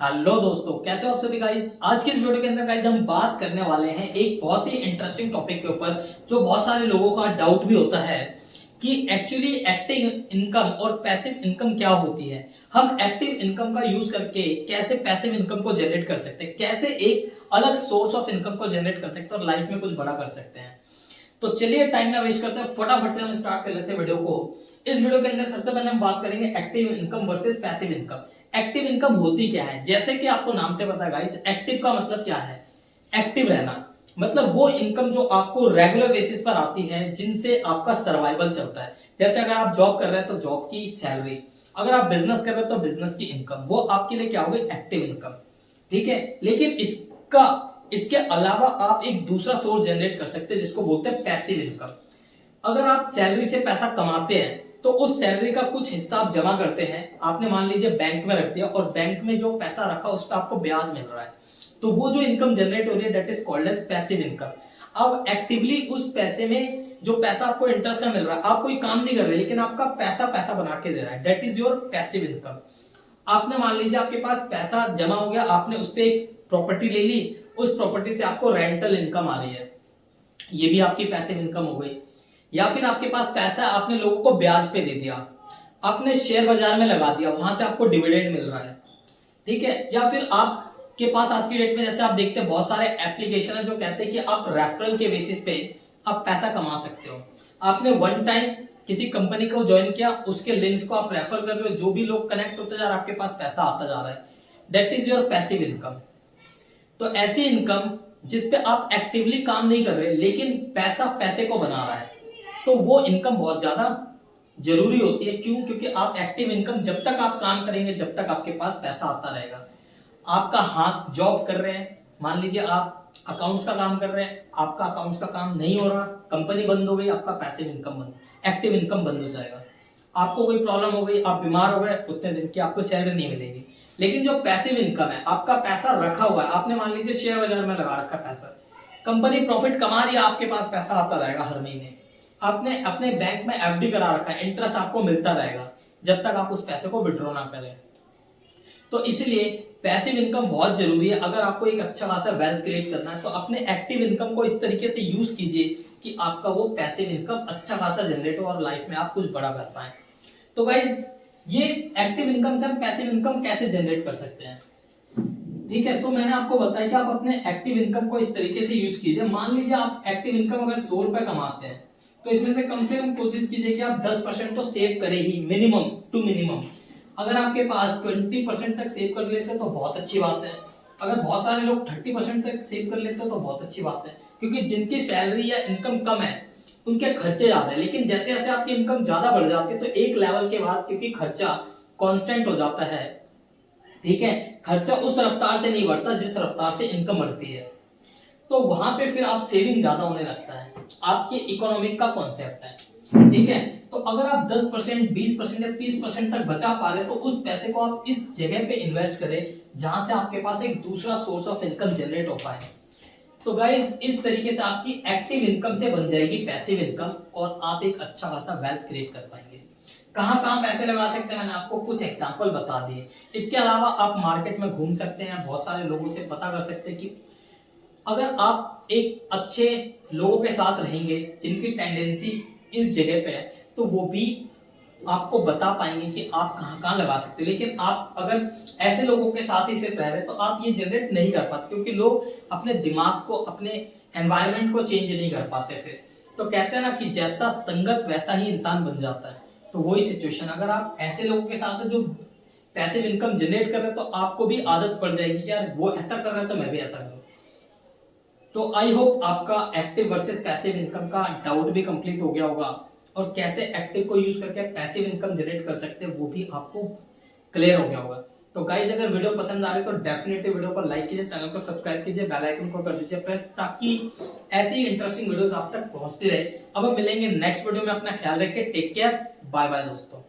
Hello दोस्तों, कैसे हो आप सभी गाइस। आज की इस वीडियो के अंदर गाइस हम बात करने वाले हैं एक बहुत ही इंटरेस्टिंग टॉपिक के ऊपर जो बहुत सारे लोगों का डाउट भी होता है कि एक्चुअली एक्टिव इनकम और पैसिव इनकम क्या होती है। हम एक्टिव इनकम का यूज करके कैसे पैसिव इनकम को जनरेट कर सकते हैं, कैसे एक अलग सोर्स ऑफ इनकम को जनरेट कर सकते हैं और लाइफ में कुछ बड़ा कर सकते हैं। तो चलिए टाइम ना वेस्ट करते हैं, फटाफट से हम स्टार्ट कर लेते हैं वीडियो को। इस वीडियो के अंदर सबसे पहले हम बात करेंगे active income versus passive income. Active income होती क्या है, जैसे कि आपको नाम से पता है गाइस, एक्टिव का मतलब क्या है, एक्टिव रहना। मतलब वो इनकम जो आपको रेगुलर बेसिस पर आती है, जिनसे आपका सर्वाइवल चलता है। जैसे अगर आप जॉब कर रहे हैं तो जॉब की सैलरी, अगर आप बिजनेस कर रहे हैं तो बिजनेस की इनकम, वो आपके लिए क्या होगी, एक्टिव इनकम। ठीक है, लेकिन इसके अलावा आप एक दूसरा सोर्स जनरेट कर सकते हैं जिसको बोलते हैं पैसिव इनकम। अगर आप सैलरी से पैसा कमाते हैं तो उस सैलरी का कुछ हिस्सा आप जमा करते हैं, आपने मान लीजिए बैंक में रख दिया और बैंक में जो पैसा रखा उस पर आपको ब्याज मिल रहा है, तो वो जो इनकम जनरेट हो रही है that is called as passive income. अब एक्टिवली उस पैसे में जो पैसा आपको इंटरेस्ट का मिल रहा है, आप कोई काम नहीं कर रहे लेकिन आपका पैसा पैसा बना के दे रहा है, that is your passive income. आपने मान लीजिए आपके पास पैसा जमा हो गया, आपने उससे एक प्रॉपर्टी ले ली, उस प्रॉपर्टी से आपको रेंटल इनकम आ रही है, ये भी आपकी पैसिव इनकम हो गई। या फिर आपके पास पैसा, आपने लोगों को ब्याज पे दे दिया, आपने शेयर बाजार में लगा दिया, वहां से आपको डिविडेंड मिल रहा है। ठीक है, या फिर आपके पास आज की डेट में जैसे आप देखते हैं बहुत सारे एप्लीकेशन है जो कहते हैं कि आप रेफरल के बेसिस पे आप पैसा कमा सकते हो। आपने वन टाइम किसी कंपनी को ज्वाइन किया, उसके लिंक्स को आप रेफर कर रहे हो, जो भी लोग कनेक्ट होते जा रहे हैं आपके पास पैसा आता जा रहा है, that is your passive income. तो ऐसी इनकम जिस पे आप एक्टिवली काम नहीं कर रहे लेकिन पैसा पैसे को बना रहा है, तो वो इनकम बहुत ज्यादा जरूरी होती है। क्यों? क्योंकि आप एक्टिव इनकम, जब तक आप काम करेंगे जब तक आपके पास पैसा आता रहेगा। आपका हाथ जॉब कर रहे हैं, मान लीजिए आप अकाउंट्स का काम कर रहे हैं, आपका अकाउंट्स का काम नहीं हो रहा, कंपनी बंद हो गई, आपका पैसिव इनकम बंद, एक्टिव इनकम बंद हो जाएगा। आपको कोई प्रॉब्लम हो गई, आप बीमार हो गए, उतने दिन की आपको सैलरी नहीं मिलेगी। लेकिन जो पैसिव इनकम है, आपका पैसा रखा हुआ है, आपने मान लीजिए शेयर बाजार में लगा रखा पैसा, कंपनी प्रॉफिट कमा रही है, आपके पास पैसा आता रहेगा हर महीने। आपने अपने बैंक में एफडी करा रखा है, इंटरेस्ट आपको मिलता रहेगा जब तक आप उस पैसे को विड्रॉ ना करें। तो इसलिए पैसिव इनकम बहुत जरूरी है। अगर आपको एक अच्छा खासा वेल्थ क्रिएट करना है तो अपने एक्टिव इनकम को इस तरीके से यूज कीजिए कि आपका वो पैसिव इनकम अच्छा खासा जनरेट हो और लाइफ में आप कुछ बड़ा कर पाए। तो गाइज, ये एक्टिव इनकम से हम पैसिव इनकम कैसे जनरेट कर सकते हैं। ठीक है, तो मैंने आपको बताया कि आप अपने एक्टिव इनकम को इस तरीके से यूज कीजिए। मान लीजिए आप एक्टिव इनकम अगर 100 रुपए कमाते हैं तो इसमें से कम कोशिश कीजिए कि आप 10% तो सेव करें ही, मिनिमम टू मिनिमम। अगर आपके पास 20% तक सेव कर लेते हैं तो बहुत अच्छी बात है। अगर बहुत सारे लोग 30% तक सेव कर लेते हैं तो बहुत अच्छी बात है, क्योंकि जिनकी सैलरी या इनकम कम है उनके खर्चे ज्यादा है। लेकिन जैसे जैसे आपकी इनकम ज्यादा बढ़ जाती है तो एक लेवल के बाद, क्योंकि खर्चा कांस्टेंट हो जाता है, ठीक है, खर्चा उस रफ्तार से नहीं बढ़ता जिस रफ्तार से इनकम बढ़ती है, तो वहां पे फिर आप सेविंग ज्यादा होने लगता है। आपके इकोनॉमिक का कॉन्सेप्ट है। ठीक है, तो अगर आप 10%, 20% या 30% तक बचा पा रहे तो उस पैसे को आप इस जगह पे इन्वेस्ट करें जहां से आपके पास एक दूसरा सोर्स ऑफ इनकम जनरेट हो पाए। तो गाइस, इस तरीके से आपकी एक्टिव इनकम से बन जाएगी पैसिव इनकम और आप एक अच्छा खासा वेल्थ क्रिएट कर पाएंगे। कहां कहां पैसे लगा सकते हैं, मैंने आपको कुछ एग्जांपल बता दिए। इसके अलावा आप मार्केट में घूम सकते हैं, बहुत सारे लोगों से पता कर सकते हैं कि अगर आप एक अच्छे लोगों के साथ रहेंगे जिनकी टेंडेंसी इस जगह पे है, तो वो भी आपको बता पाएंगे कि आप कहां कहां लगा सकते हैं। लेकिन आप अगर ऐसे लोगों के साथ ही सिर्फ रह रहे तो आप ये जनरेट नहीं कर पाते, क्योंकि लोग अपने दिमाग को, अपने एनवायरनमेंट को चेंज नहीं कर पाते। फिर तो कहते हैं ना कि जैसा संगत वैसा ही इंसान बन जाता है। तो वही सिचुएशन, अगर आप ऐसे लोगों के साथ जो पैसिव इनकम जनरेट कर रहे हैं तो आपको भी आदत पड़ जाएगी कि यार वो ऐसा कर रहा है तो मैं भी ऐसा करूं। तो आई होप आपका एक्टिव वर्सेस पैसिव इनकम का डाउट भी कंप्लीट हो गया होगा और कैसे एक्टिव को यूज करके पैसिव इनकम जनरेट कर सकते हैं वो भी आपको क्लियर हो गया होगा। तो गाइस, अगर वीडियो पसंद आ रही है तो डेफिनेटली वीडियो को लाइक कीजिए, चैनल को सब्सक्राइब कीजिए, बेल आइकन को कर दीजिए प्रेस, ताकि ऐसी इंटरेस्टिंग वीडियोस आप तक पहुंचती रहे। अब हम मिलेंगे नेक्स्ट वीडियो में, अपना ख्याल रखिए, टेक केयर, बाय बाय दोस्तों।